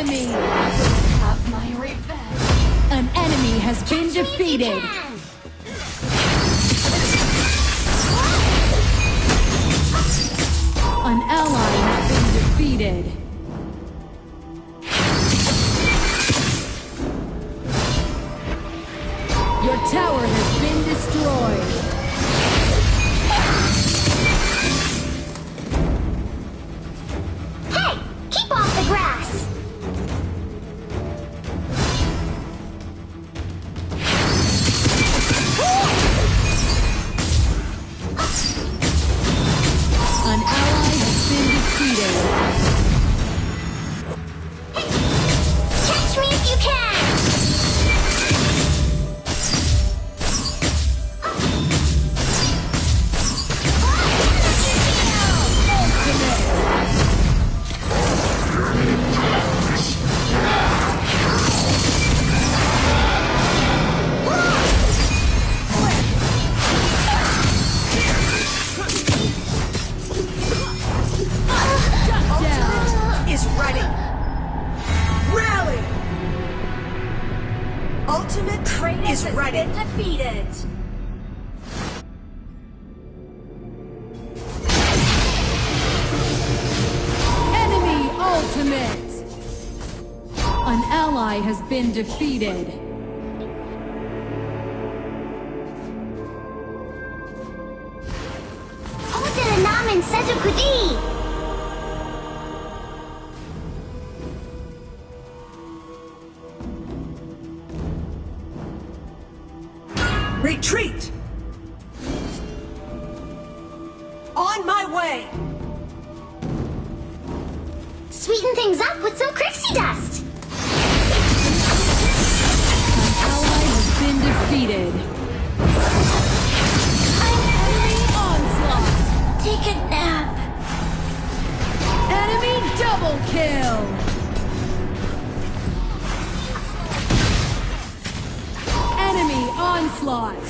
enemy! Have my revenge. An enemy has been defeated! An ally has been defeated! Your tower has been destroyed! Hey! Keep off the grass! An ally has been defeated! Catch me if you can! Is ready. Rally! Ultimate Kratos is has ready. been defeated. Enemy ultimate! An ally has been defeated. Odin namen Setukudi! Retreat! On my way! Sweeten things up with some Crixie dust! An ally has been defeated. Enemy onslaught! Take a nap. Enemy double kill! Enemy onslaught!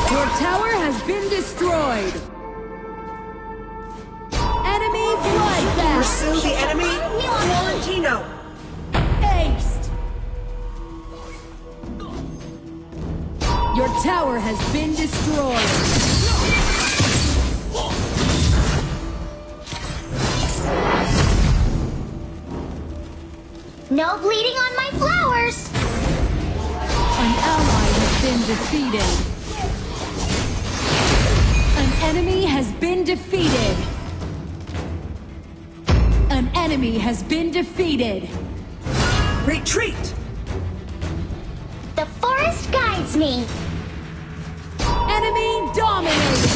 Your tower has been destroyed! Enemy bloodbath! Pursue the enemy, Florentino! Aced! Your tower has been destroyed! No bleeding on my flowers! An ally has been defeated. An enemy has been defeated. An enemy has been defeated. Retreat! The forest guides me! Enemy dominated.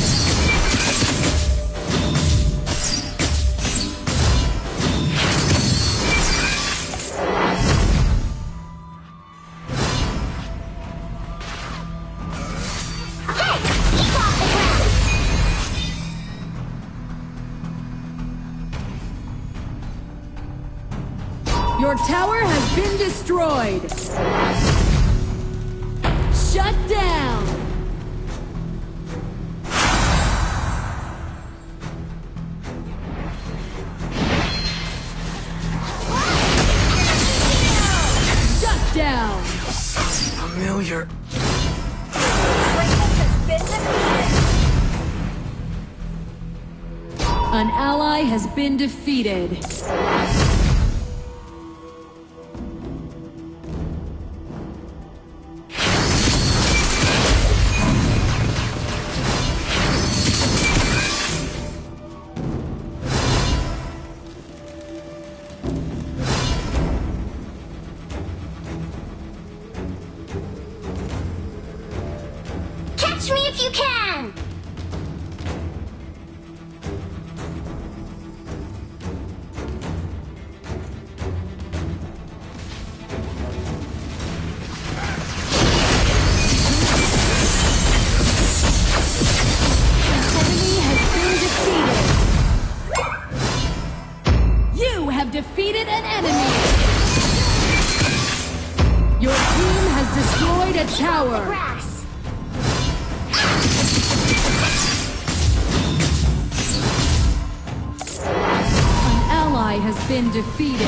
Hey! Keep off the grass! Your tower has been destroyed. Shut down. Shut down. Familiar. Kratos has been defeated. An ally has been defeated. Catch me if you can! tower. Grass. An ally has been defeated.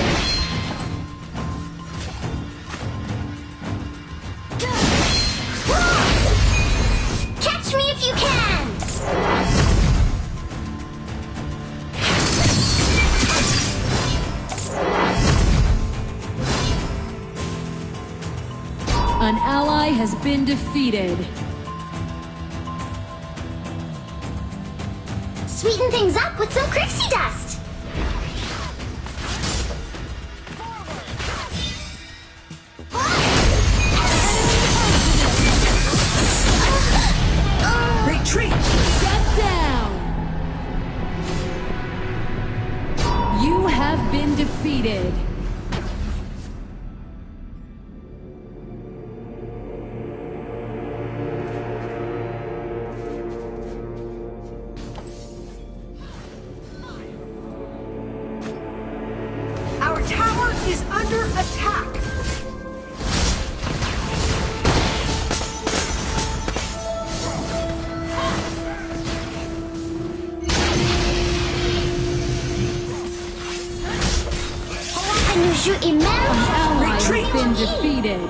Catch me if you can! An ally has been defeated. Sweeten things up with some Crixie Dust! Retreat! Shut down! You have been defeated. Our tower is under attack! Can you shoot a metal? Ally Retreat. has been defeated.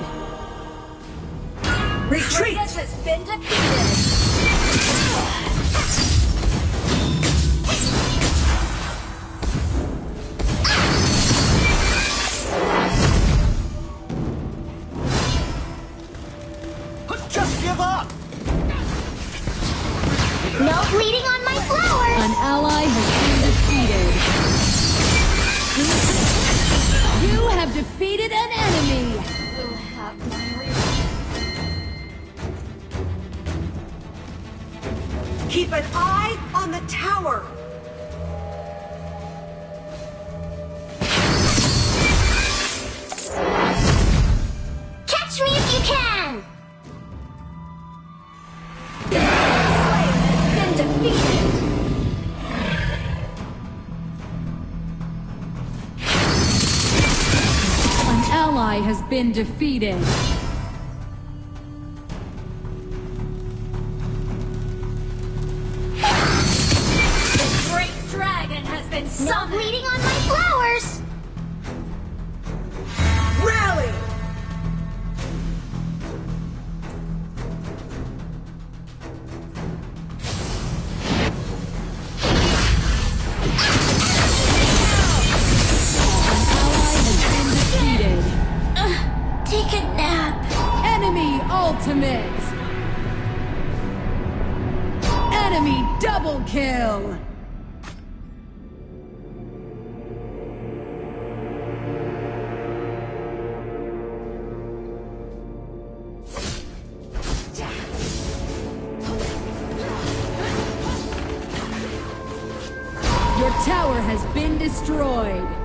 Retreat! Kratos has been defeated. Just give up! No bleeding on my flowers! An ally has been defeated. You have defeated an enemy. Will have my revenge. Keep an eye on the tower! Catch me if you can! Been defeated. An ally has been defeated. The great dragon has been No summoned. bleeding on my flowers! Rally! Ally has been defeated. Take a nap. Enemy ultimate. Enemy double kill. Your tower has been destroyed.